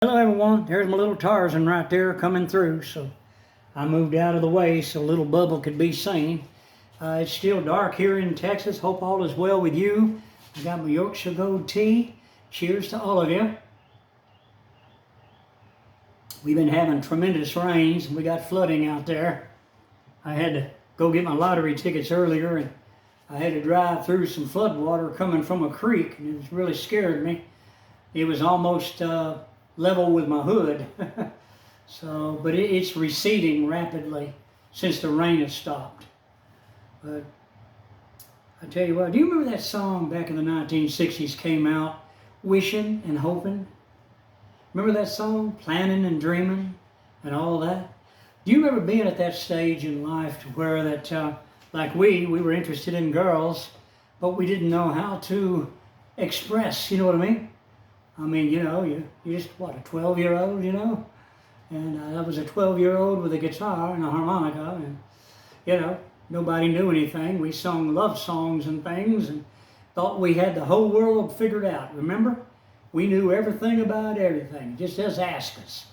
Hello everyone, there's my little Tarzan right there coming through, so I moved out of the way so little Bubba could be seen. It's still dark here in Texas. Hope all is well with you. I got my Yorkshire Gold tea. Cheers to all of you. We've been having tremendous rains and we got flooding out there. I had to go get my lottery tickets earlier and I had to drive through some flood water coming from a creek, and it really scared me. It was almost level with my hood. But it's receding rapidly since the rain has stopped. But I tell you what, do you remember that song back in the 1960s came out, Wishing and Hoping? Remember that song, Planning and Dreaming and all that? Do you remember being at that stage in life to where that, like we were interested in girls, but we didn't know how to express, you know what I mean? I mean, you know, you're just, what, a 12-year-old, you know? And I was a 12-year-old with a guitar and a harmonica, and, you know, nobody knew anything. We sung love songs and things and thought we had the whole world figured out, remember? We knew everything about everything, just ask us.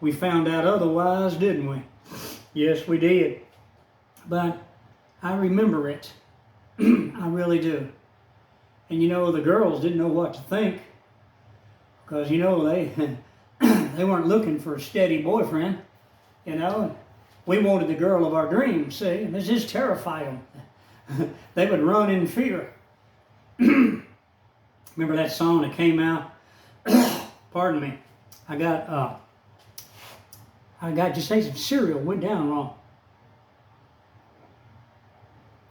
We found out otherwise, didn't we? Yes, we did. But I remember it. I really do. And you know, the girls didn't know what to think, because you know, they weren't looking for a steady boyfriend, you know. We wanted the girl of our dreams, see, and this just terrified them. They would run in fear. Remember that song that came out? Pardon me. I got just ate some cereal, went down wrong.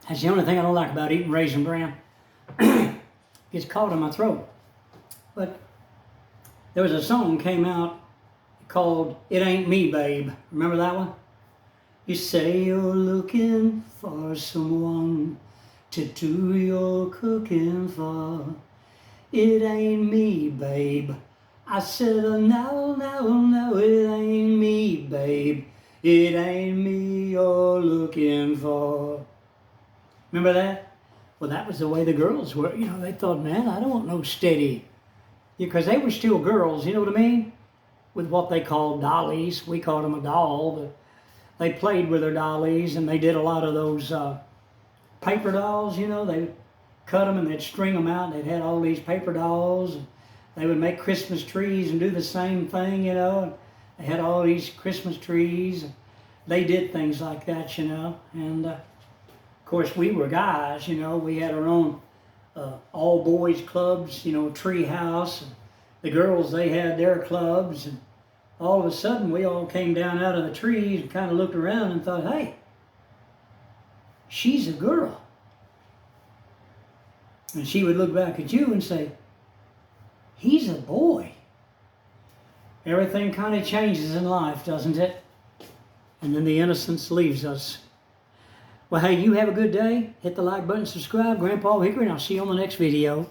That's the only thing I don't like about eating Raisin Bran. Gets caught in my throat. But there was a song came out called It Ain't Me, Babe. Remember that one? You say you're looking for someone to do your cooking for. It ain't me, babe. I said, no, it ain't me, babe. It ain't me you're looking for. Remember that? Well, that was the way the girls were. You know, they thought, man, I don't want no steady. Because they were still girls, you know what I mean? With what they called dollies. We called them a doll, but they played with their dollies, and they did a lot of those paper dolls, you know. They cut them and they'd string them out, and they'd had all these paper dolls. And they would make Christmas trees and do the same thing, you know. They had all these Christmas trees. They did things like that, you know. And of course, we were guys, you know. We had our own all-boys clubs, you know, tree house. And the girls, they had their clubs. And all of a sudden, we all came down out of the trees and kind of looked around and thought, hey, she's a girl. And she would look back at you and say, he's a boy. Everything kind of changes in life, doesn't it? And then the innocence leaves us. Well, hey, you have a good day. Hit the like button, subscribe. Grandpa Hickory, and I'll see you on the next video.